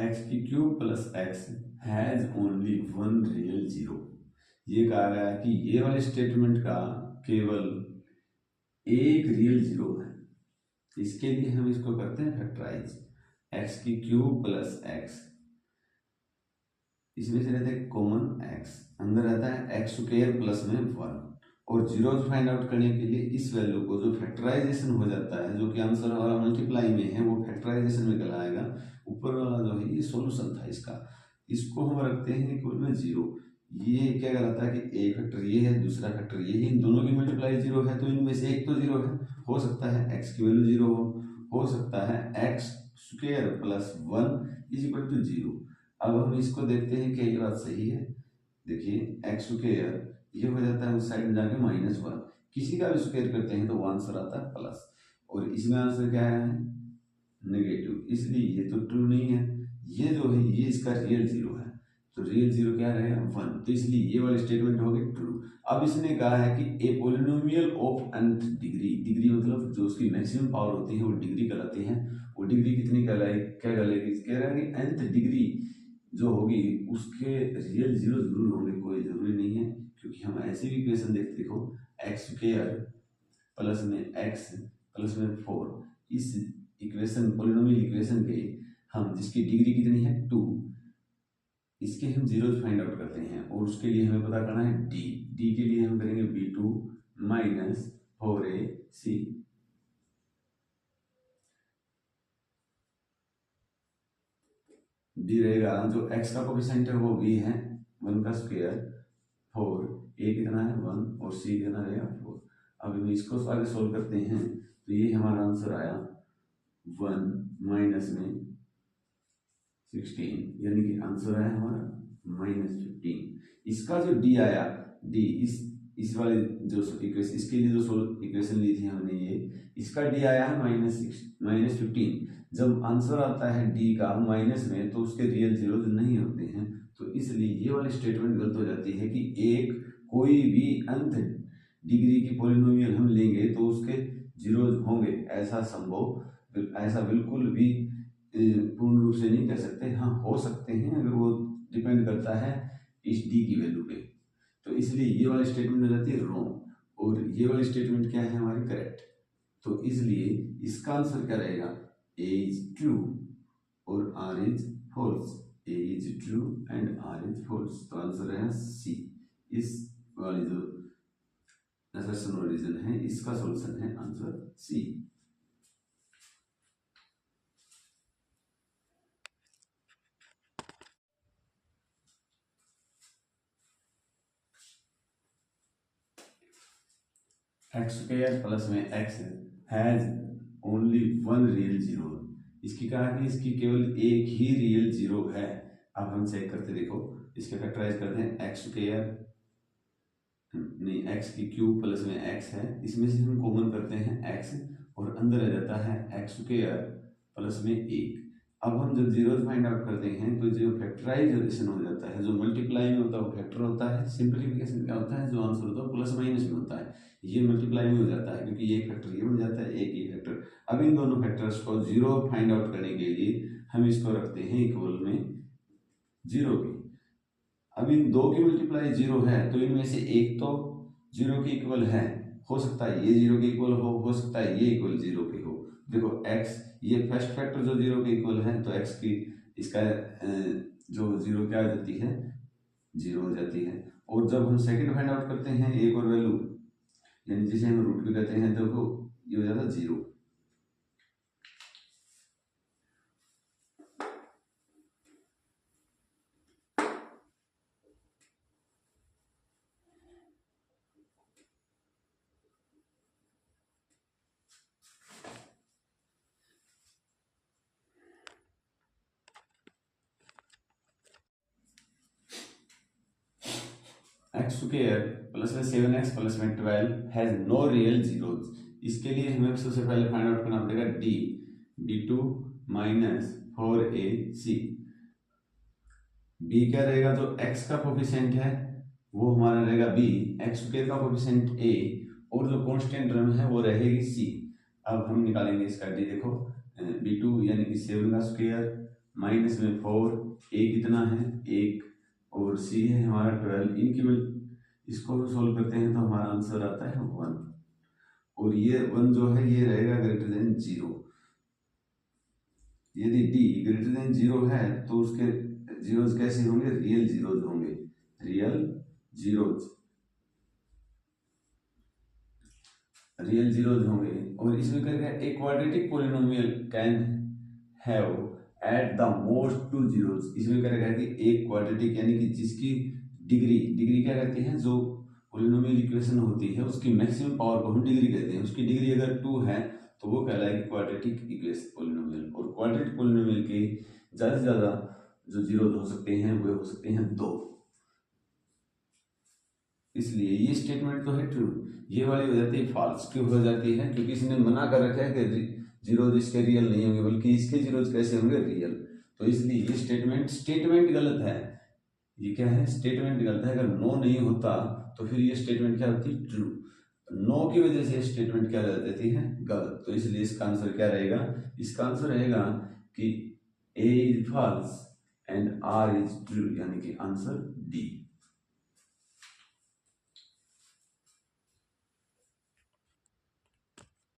X की cube plus x has only one real zero. ये कहा गया है कि ये वाले स्टेटमेंट का केवल एक रियल जीरो है। इसके लिए हम इसको करते हैं फैक्टराइज। एक्स की क्यूब प्लस एक्स, इसमें से रहता है कॉमन एक्स, अंदर रहता है एक्स स्क्वायर प्लस में वन, और जीरोज फाइंड आउट करने के लिए इस वैल्यू को जो फैक्टराइजेशन हो जाता है, जो कि आंसर हमारा मल्टीप्लाई में है, वो फैक्टराइजेशन में कहलाएगा। ऊपर वाला जो है ये सॉल्यूशन था इसका, इसको हम रखते हैं इक्वल में जीरो। ये क्या कहलाता है कि एक फैक्टर ये है, दूसरा फैक्टर ये है, इन दोनों की मल्टीप्लाई जीरो है, तो इनमें से एक तो जीरो है। हो सकता है एक्स की वैल्यू जीरो हो सकता है x square plus one is equal to zero. अब हम इसको देखते हैं कि ये बात सही है। देखिए एक्स स्क्वायर ये हो जाता है उस साइड में जाके माइनस वन, किसी का भी स्क्वायर करते हैं तो वो आंसर आता है प्लस, और इसमें आंसर क्या है नेगेटिव, इसलिए ये तो ट्रू नहीं है। ये जो है ये इसका रियल जीरो है, तो रियल जीरो क्या रहेगा वन, तो इसलिए ये वाले स्टेटमेंट हो गए ट्रू। अब इसने कहा है कि a polynomial of nth degree, degree मतलब जो उसकी मैक्सिमम पावर होती है वो डिग्री कहलाती है। वो डिग्री कितनी कहलाएगी, क्या कहलाएगी, कह रहा है कि nth डिग्री जो होगी उसके रियल जीरो जरूर होंगे, कोई जरूरी नहीं है, क्योंकि हम ऐसे भी इक्वेशन देखते हो एक्स स्क्वायर प्लस में एक्स प्लस में फोर, इस इक्वेशन पोलिनोमियल इक्वेशन के हम जिसकी डिग्री कितनी है टू, इसके हम जीरोज फाइंड आउट करते हैं, और उसके लिए हमें पता करना है डी। डी के लिए हम करेंगे b two minus four a c, D रहेगा जो एक्स का कोफिशिएंट है वो बी है, वन का स्क्वायर फोर, ए कितना है वन और सी कितना रहेगा फोर। अब हम इसको आगे सोल्व करते हैं तो ये हमारा आंसर आया वन माइनस में 16, यानी कि आंसर आया हमारा -15। इसका जो डी आया, डी इस वाले जो इक्वेशन, इसके लिए जो इक्वेशन ली थी हमने ये, इसका डी आया है -15। जब आंसर आता है डी का माइनस में तो उसके रियल जीरो नहीं होते हैं, तो इसलिए ये वाली स्टेटमेंट गलत हो जाती है कि एक कोई भी nth डिग्री की पॉलिनोमियल हम लेंगे तो उसके जीरोज होंगे, ऐसा संभव, ऐसा बिल्कुल भी पूर्ण रूप से नहीं कह सकते। हाँ हो सकते हैं, अगर वो डिपेंड करता है इस डी की वैल्यू पे, तो इसलिए ये वाली स्टेटमेंट हो जाती है रॉन्ग, और ये वाली स्टेटमेंट क्या है हमारी करेक्ट। तो इसलिए इसका आंसर क्या रहेगा, ए इज ट्रू और R is false, A is true and R is false, तो आंसर है सी। इस वाली जो असर्शन और रीजन है इसका सॉल्यूशन है answer C. X square plus में x has only one real zero. इसकी कहा कि इसकी केवल एक ही रियल जीरो है। अब हम चेक करते देखो, इसके फैक्टराइज करते हैं, एक्स स्क्वायर नहीं एक्स की क्यूब प्लस में एक्स है, इसमें से हम कॉमन करते हैं एक्स और अंदर रह जाता है एक्स स्क्वायर प्लस में एक। अब हम जब जीरोज फाइंड आउट करते हैं तो जो फैक्टराइजेशन हो जाता है, जो मल्टीप्लाई में होता है वो फैक्टर होता है, सिंप्लीफिकेशन क्या होता है, जो आंसर होता है प्लस माइनस में होता है, ये मल्टीप्लाई में हो जाता है, क्योंकि एक फैक्टर ये बन जाता है एक ही फैक्टर। अब इन दोनों फैक्टर्स को जीरो फाइंड आउट करने के लिए हम इसको रखते हैं इक्वल में जीरो की। अब इन दो की मल्टीप्लाई जीरो है तो इनमें से एक तो जीरो के इक्वल है, हो सकता है ये जीरो के इक्वल हो सकता है ये इक्वल जीरो के हो। देखो x, ये फर्स्ट फैक्टर जो जीरो के इक्वल है तो x की इसका जो जीरो क्या हो जाती है जीरो हो जाती है। और जब हम सेकंड फाइंड आउट करते हैं एक और वैल्यू, यानी जिसे हम रूट भी कहते हैं, देखो ये हो जाता है जीरो। एक्स स्क्वायर प्लस में 7x प्लस में 12 हैज नो रियल जीरोज। इसके लिए हमें सबसे पहले फाइंड आउट करना पड़ेगा D, d2 minus 4ac। b क्या रहेगा, जो x का कोफिशिएंट है वो हमारा रहेगा b, एक्स स्क्वायर का कोफिशिएंट a, और जो कांस्टेंट टर्म है वो रहेगी c। अब हम निकालेंगे इसका d, देखो b2 यानी कि 7 का स्क्वायर माइनस में 4, ए कितना है 1 और सी है हमारा 12, इनकी इसको भी सोल्व करते हैं तो हमारा आंसर आता है 1 और ये 1 जो है ये रहेगा ग्रेटर देन 0। यदि डी ग्रेटर देन 0 है तो उसके जीरोज कैसे होंगे, रियल जीरोज होंगे, रियल जीरोज होंगे। और इसमें क्या है, एक quadratic polynomial can have at the most 2 zeros. इसमें क्या है कि एक क्वाड्रेटिक यानी कि जिसकी डिग्री क्या कहते हैं, जो पॉलिनोमियल इक्वेशन होती है उसकी मैक्सिमम पावर को हम डिग्री कहते हैं, उसकी डिग्री अगर 2 है तो वो कहलाएगी क्वाड्रेटिक इक्वेशन पॉलिनोमियल। और क्वाड्रेटिक पॉलिनोमियल के ज़्यादा से ज़्यादा जो जीरोज हो सकते हैं वो हो सकते हैं 2। इसलिए ये स्टेटमेंट तो है ट्रू, ये वाली हो जाती है फॉल्स। क्यों हो जाती है, क्योंकि इसने मना कर रखा है कि जीरोज इसके रियल नहीं होंगे, बल्कि इसके जीरोज कैसे होंगे, रियल। तो इसलिए ये स्टेटमेंट गलत है। ये क्या है, स्टेटमेंट गलत है। अगर नो नहीं होता तो फिर ये स्टेटमेंट क्या होती, ट्रू। नो की वजह से स्टेटमेंट क्या रह जाती है, गलत। तो इसलिए इसका आंसर क्या रहेगा, इसका आंसर रहेगा कि A is false and R is true, यानी कि आंसर